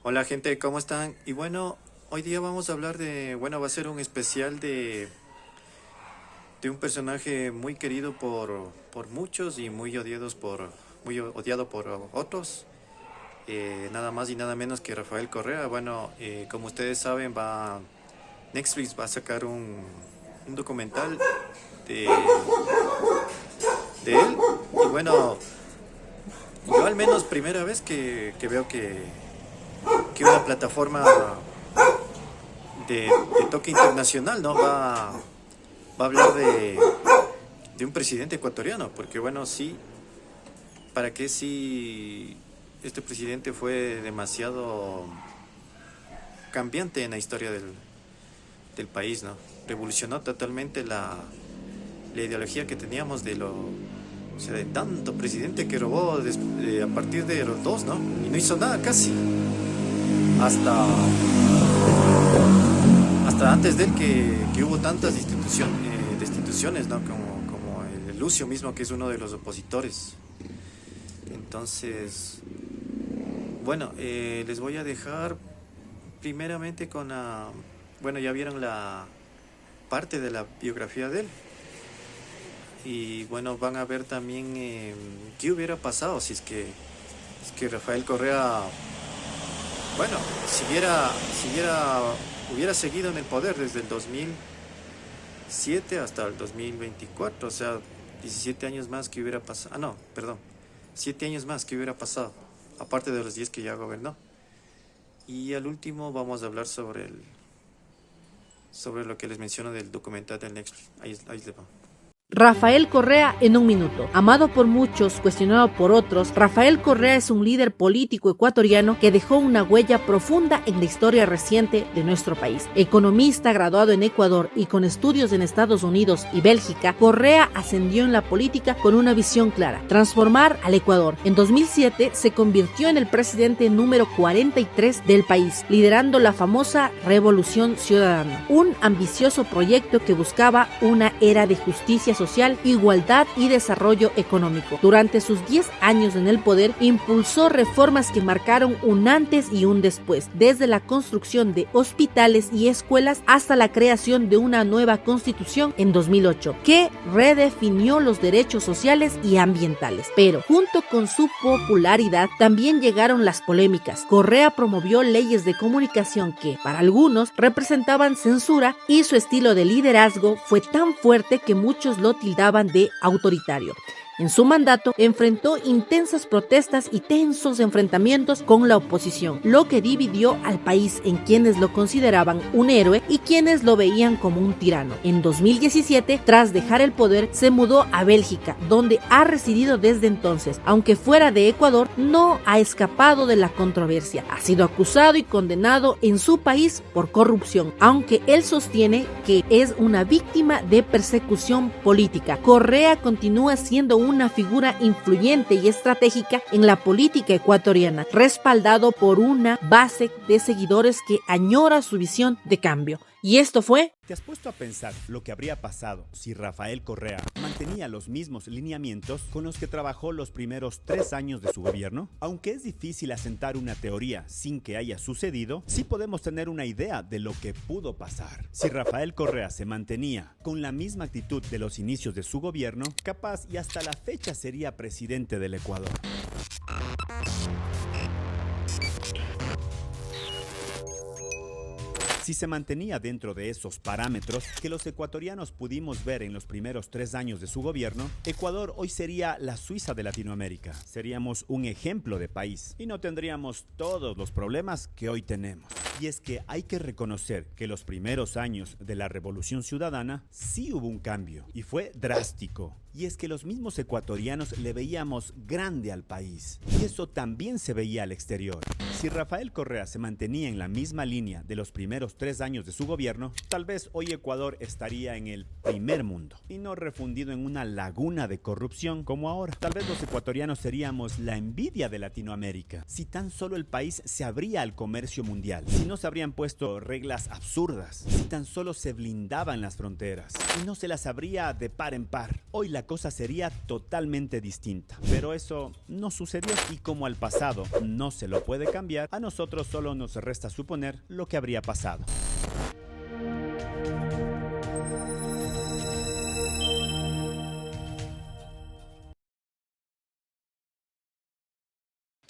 Hola gente, ¿cómo están? Y bueno, hoy día vamos a hablar va a ser un especial de un personaje muy querido por muchos y muy odiado por otros. Nada más y nada menos que Rafael Correa. Bueno, como ustedes saben, Netflix va a sacar un documental de, de él. Y bueno, yo al menos primera vez que veo que una plataforma de toque internacional, ¿no? Va a hablar de un presidente ecuatoriano, porque bueno, sí, ¿para qué si este presidente fue demasiado cambiante en la historia del país, ¿no? Revolucionó totalmente la ideología que teníamos o sea, de tanto presidente que robó a partir de los dos, ¿no? Y no hizo nada casi, hasta, hasta antes de él que hubo tantas destituciones, ¿no? Como el Lucio mismo, que es uno de los opositores. Entonces, bueno, les voy a dejar primeramente bueno, ya vieron la parte de la biografía de él. Y bueno, van a ver también qué hubiera pasado si es que Rafael Correa, bueno, hubiera seguido en el poder desde el 2007 hasta el 2024, o sea, 17 años más que hubiera pasado. Ah, no, perdón, 7 años más que hubiera pasado, aparte de los 10 que ya gobernó. Y al último vamos a hablar sobre lo que les menciono del documental del Netflix. Ahí les va. Rafael Correa en un minuto. Amado por muchos, cuestionado por otros, Rafael Correa es un líder político ecuatoriano que dejó una huella profunda en la historia reciente de nuestro país. Economista graduado en Ecuador y con estudios en Estados Unidos y Bélgica, Correa ascendió en la política con una visión clara: transformar al Ecuador. En 2007 se convirtió en el presidente número 43 del país, liderando la famosa Revolución Ciudadana, un ambicioso proyecto que buscaba una era de justicia social, igualdad y desarrollo económico. Durante sus 10 años en el poder, impulsó reformas que marcaron un antes y un después, desde la construcción de hospitales y escuelas hasta la creación de una nueva constitución en 2008, que redefinió los derechos sociales y ambientales. Pero, junto con su popularidad, también llegaron las polémicas. Correa promovió leyes de comunicación que, para algunos, representaban censura, y su estilo de liderazgo fue tan fuerte que muchos lo tildaban de autoritario. En su mandato enfrentó intensas protestas y tensos enfrentamientos con la oposición, lo que dividió al país en quienes lo consideraban un héroe y quienes lo veían como un tirano. En 2017, tras dejar el poder, se mudó a Bélgica, donde ha residido desde entonces. Aunque fuera de Ecuador, no ha escapado de la controversia. Ha sido acusado y condenado en su país por corrupción, aunque él sostiene que es una víctima de persecución política. Correa continúa siendo una figura influyente y estratégica en la política ecuatoriana, respaldado por una base de seguidores que añora su visión de cambio. Y esto fue... ¿Te has puesto a pensar lo que habría pasado si Rafael Correa mantenía los mismos lineamientos con los que trabajó los primeros 3 años de su gobierno? Aunque es difícil asentar una teoría sin que haya sucedido, sí podemos tener una idea de lo que pudo pasar. Si Rafael Correa se mantenía con la misma actitud de los inicios de su gobierno, capaz y hasta la fecha sería presidente del Ecuador. Si se mantenía dentro de esos parámetros que los ecuatorianos pudimos ver en los primeros 3 años de su gobierno, Ecuador hoy sería la Suiza de Latinoamérica. Seríamos un ejemplo de país y no tendríamos todos los problemas que hoy tenemos. Y es que hay que reconocer que los primeros años de la Revolución Ciudadana sí hubo un cambio y fue drástico. Y es que los mismos ecuatorianos le veíamos grande al país, y eso también se veía al exterior. Si Rafael Correa se mantenía en la misma línea de los primeros 3 años de su gobierno, tal vez hoy Ecuador estaría en el primer mundo y no refundido en una laguna de corrupción como ahora. Tal vez los ecuatorianos seríamos la envidia de Latinoamérica si tan solo el país se abría al comercio mundial, si no se habrían puesto reglas absurdas, si tan solo se blindaban las fronteras y no se las abría de par en par. Hoy la la cosa sería totalmente distinta. Pero eso no sucedió y como al pasado no se lo puede cambiar, a nosotros solo nos resta suponer lo que habría pasado.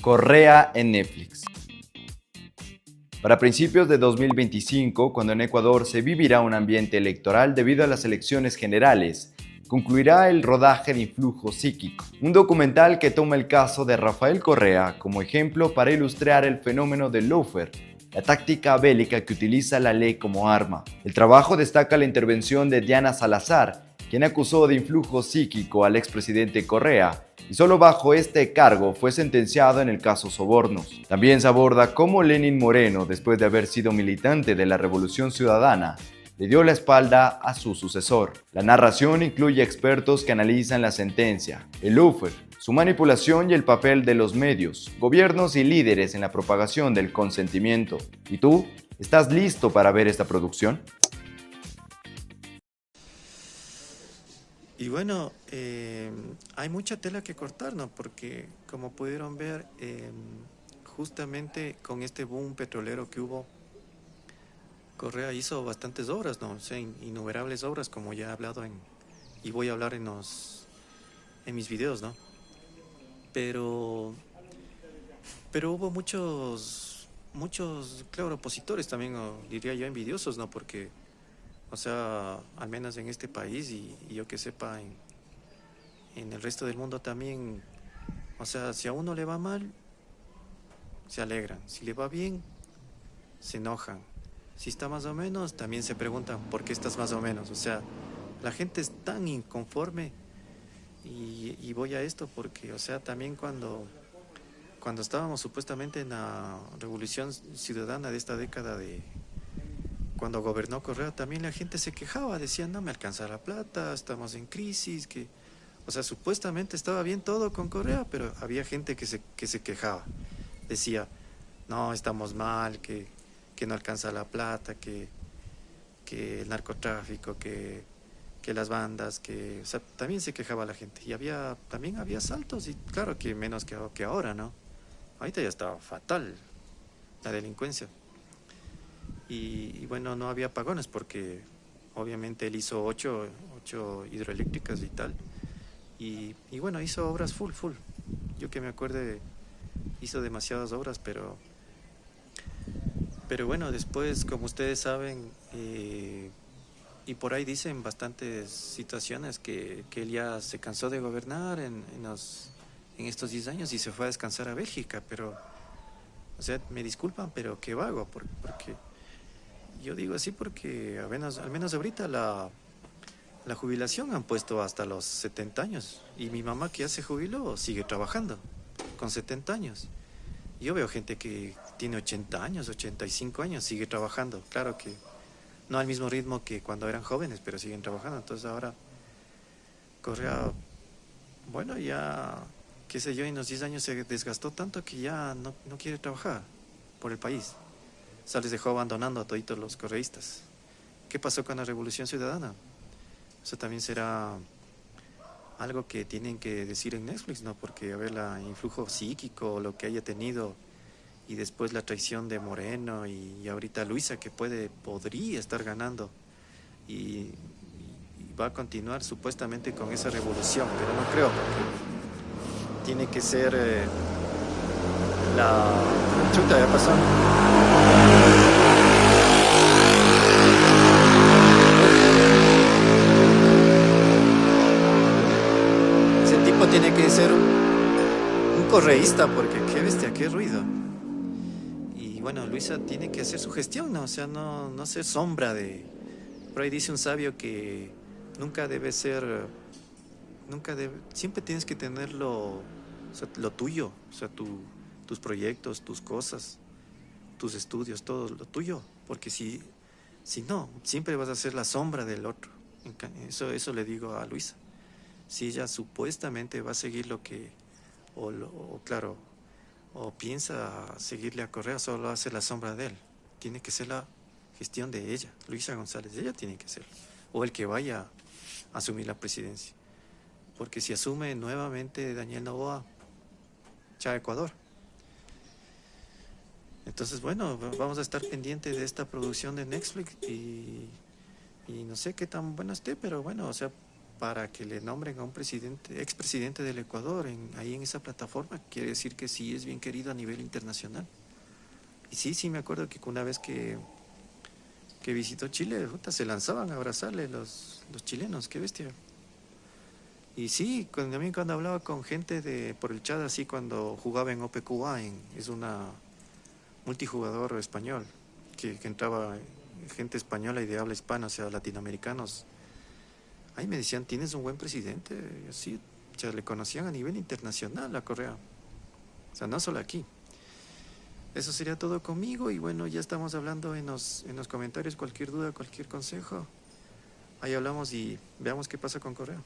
Correa en Netflix. Para principios de 2025, cuando en Ecuador se vivirá un ambiente electoral debido a las elecciones generales, concluirá el rodaje de Influjo Psíquico, un documental que toma el caso de Rafael Correa como ejemplo para ilustrar el fenómeno del lawfare, la táctica bélica que utiliza la ley como arma. El trabajo destaca la intervención de Diana Salazar, quien acusó de influjo psíquico al expresidente Correa, y solo bajo este cargo fue sentenciado en el caso Sobornos. También se aborda cómo Lenín Moreno, después de haber sido militante de la Revolución Ciudadana, le dio la espalda a su sucesor. La narración incluye expertos que analizan la sentencia, el lawfare, su manipulación y el papel de los medios, gobiernos y líderes en la propagación del consentimiento. ¿Y tú? ¿Estás listo para ver esta producción? Y bueno, hay mucha tela que cortar, ¿no? Porque como pudieron ver, justamente con este boom petrolero que hubo, Correa hizo bastantes obras, ¿no? O sea, innumerables obras, como ya he hablado y voy a hablar en mis videos, ¿no? Pero hubo muchos, claro, opositores también, o diría yo, envidiosos, ¿no? Porque, o sea, al menos en este país y yo que sepa, en el resto del mundo también, o sea, si a uno le va mal, se alegran. Si le va bien, se enojan. Si está más o menos, también se preguntan por qué estás más o menos. O sea, la gente es tan inconforme y voy a esto porque, o sea, también cuando estábamos supuestamente en la Revolución Ciudadana de esta década cuando gobernó Correa, también la gente se quejaba, decían, no me alcanza la plata, estamos en crisis, o sea, supuestamente estaba bien todo con Correa, pero había gente que se quejaba, decía, no, estamos mal, que no alcanza la plata, que el narcotráfico, que las bandas, o sea, también se quejaba la gente, y también había asaltos, y claro que menos que ahora, ¿no? Ahorita ya estaba fatal la delincuencia. Y bueno, no había apagones porque obviamente él hizo 8 hidroeléctricas y tal. Y bueno, hizo obras full. Yo que me acuerde, hizo demasiadas obras, pero bueno, después, como ustedes saben, y por ahí dicen bastantes situaciones que él ya se cansó de gobernar en estos 10 años y se fue a descansar a Bélgica, pero, o sea, me disculpan, pero qué vago, porque yo digo así porque al menos ahorita la jubilación han puesto hasta los 70 años. Y mi mamá que ya se jubiló sigue trabajando con 70 años. Yo veo gente que tiene 80 años, 85 años, sigue trabajando. Claro que no al mismo ritmo que cuando eran jóvenes, pero siguen trabajando. Entonces ahora Correa, bueno, ya, qué sé yo, en los 10 años se desgastó tanto que ya no quiere trabajar por el país. O sea, les dejó abandonando a toditos los correístas. ¿Qué pasó con la Revolución Ciudadana? Eso también será algo que tienen que decir en Netflix, ¿no? Porque, a ver, el influjo psíquico, lo que haya tenido, y después la traición de Moreno, y ahorita Luisa, que podría estar ganando, y va a continuar supuestamente con esa revolución, pero no creo, porque tiene que ser la... Chuta, ya pasó. Tiene que ser un correísta, porque qué bestia, qué ruido. Y bueno, Luisa tiene que hacer su gestión, ¿no? O sea, no ser sombra de... Por ahí dice un sabio que siempre tienes que tener o sea, lo tuyo, o sea, tus proyectos, tus cosas, tus estudios, todo lo tuyo, porque si no, siempre vas a ser la sombra del otro. Eso le digo a Luisa. Si ella supuestamente va a seguir o piensa seguirle a Correa, solo hace la sombra de él. Tiene que ser la gestión de ella, Luisa González, ella tiene que ser, o el que vaya a asumir la presidencia. porque si asume nuevamente Daniel Noboa, chao Ecuador. Entonces, bueno, vamos a estar pendientes de esta producción de Netflix y no sé qué tan buena esté, pero bueno, o sea, para que le nombren a un presidente, expresidente del Ecuador ahí en esa plataforma, quiere decir que sí es bien querido a nivel internacional. Y sí me acuerdo que una vez que visitó Chile, puta, se lanzaban a abrazarle los chilenos, qué bestia. Y sí, también cuando hablaba con gente por el chat, así cuando jugaba en OPQA, es una multijugador español, que entraba gente española y de habla hispana, o sea, latinoamericanos. Ahí me decían, tienes un buen presidente, y así, o sea, le conocían a nivel internacional a Correa. O sea, no solo aquí. Eso sería todo conmigo y bueno, ya estamos hablando en los comentarios, cualquier duda, cualquier consejo. Ahí hablamos y veamos qué pasa con Correa.